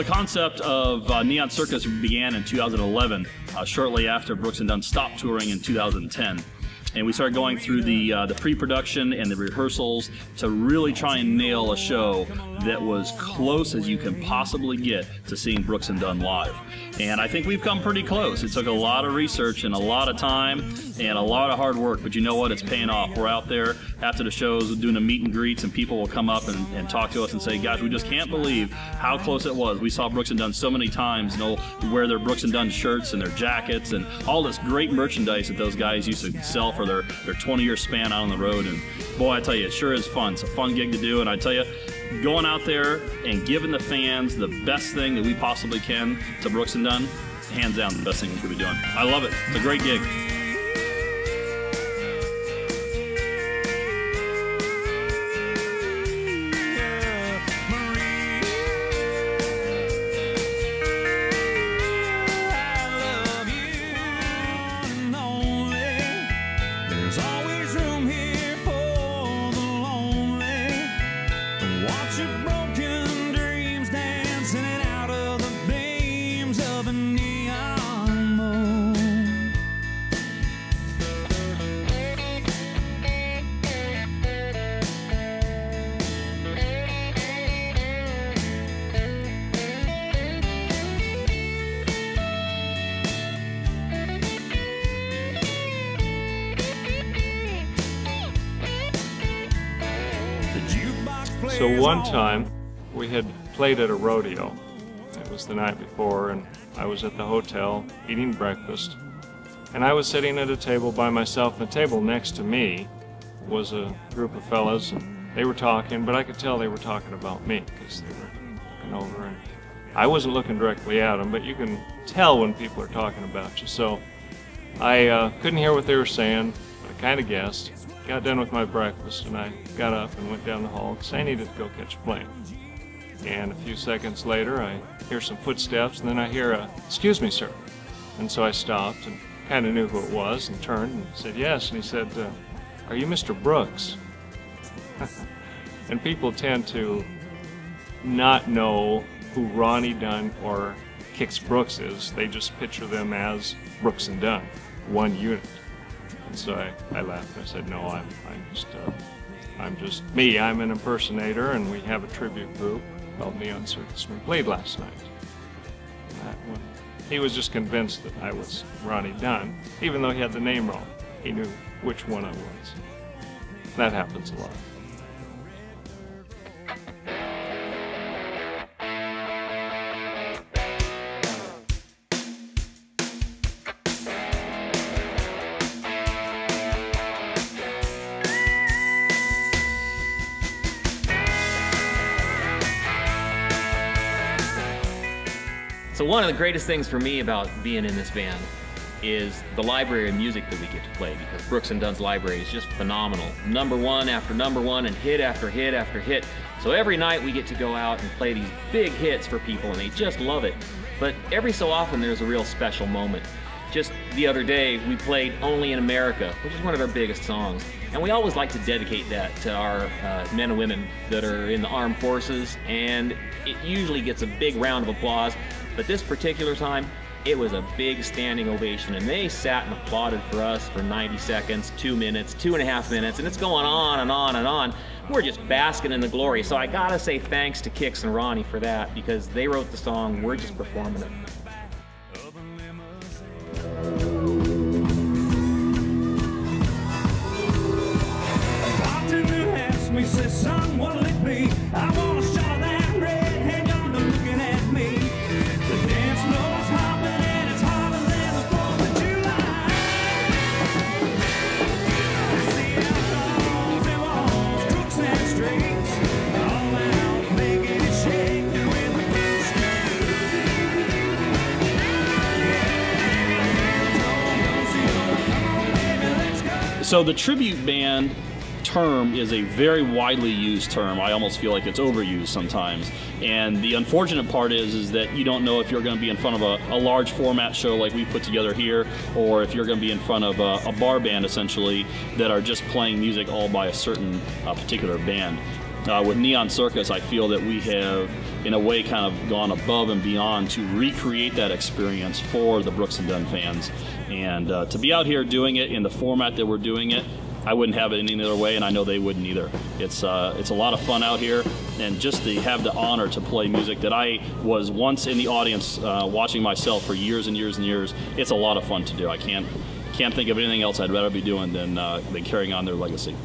the concept of Neon Circus began in 2011, shortly after Brooks and Dunn stopped touring in 2010. And we started going through the pre-production and the rehearsals to really try and nail a show that was close as you can possibly get to seeing Brooks and Dunn live. And I think we've come pretty close. It took a lot of research and a lot of time and a lot of hard work, but you know what? It's paying off. We're out there after the shows doing the meet and greets, and people will come up and talk to us and say, guys, we just can't believe how close it was. We saw Brooks and Dunn so many times, and they'll wear their Brooks and Dunn shirts and their jackets and all this great merchandise that those guys used to sell for their 20-year span out on the road. And boy, I tell you, it sure is fun. It's a fun gig to do, and I tell you, going out there and giving the fans the best thing that we possibly can to Brooks and Dunn, hands down the best thing we could be doing. I love it. It's a great gig. So one time we had played at a rodeo. It was the night before, and I was at the hotel eating breakfast, and I was sitting at a table by myself. The table next to me was a group of fellas, and they were talking, but I could tell they were talking about me because they were looking over, and I wasn't looking directly at them, but you can tell when people are talking about you. So I couldn't hear what they were saying, but I kind of guessed. Got done with my breakfast, and I got up and went down the hall because I needed to go catch a plane. And a few seconds later, I hear some footsteps, and then I hear a, "Excuse me, sir." And so I stopped and kind of knew who it was and turned and said, "Yes." And he said, "Are you Mr. Brooks?" And people tend to not know who Ronnie Dunn or Kix Brooks is. They just picture them as Brooks and Dunn, one unit. And so I laughed and I said, "No, I'm just me. I'm an impersonator, and we have a tribute group called Neon Circus. We played last night." That one. He was just convinced that I was Ronnie Dunn, even though he had the name wrong. He knew which one I was. That happens a lot. So one of the greatest things for me about being in this band is the library of music that we get to play, because Brooks and Dunn's library is just phenomenal. Number one after number one, and hit after hit after hit. So every night we get to go out and play these big hits for people, and they just love it. But every so often there's a real special moment. Just the other day we played "Only in America," which is one of our biggest songs. And we always like to dedicate that to our men and women that are in the armed forces, and it usually gets a big round of applause. But this particular time, it was a big standing ovation, and they sat and applauded for us for 90 seconds, 2 minutes, 2.5 minutes, and it's going on and on and on. We're just basking in the glory. So I gotta say thanks to Kix and Ronnie for that, because they wrote the song, we're just performing it. Me say, "Son, what'll it be? I wanna show that redhead yonder looking at me. The dance floor's hopping and it's hotter than the 4th of July. See outlaws and walls, crooks and straights, all out making it shake with the blue screen. Yeah, So the tribute band term is a very widely used term. I almost feel like it's overused sometimes. And the unfortunate part is that you don't know if you're going to be in front of a large format show like we put together here, or if you're going to be in front of a bar band essentially that are just playing music all by a certain particular band. with Neon Circus, I feel that we have, in a way, kind of gone above and beyond to recreate that experience for the Brooks and Dunn fans. And to be out here doing it in the format that we're doing it, I wouldn't have it any other way, and I know they wouldn't either. It's a lot of fun out here, and just to have the honor to play music that I was once in the audience watching myself for years and years and years, it's a lot of fun to do. I can't think of anything else I'd rather be doing than carrying on their legacy.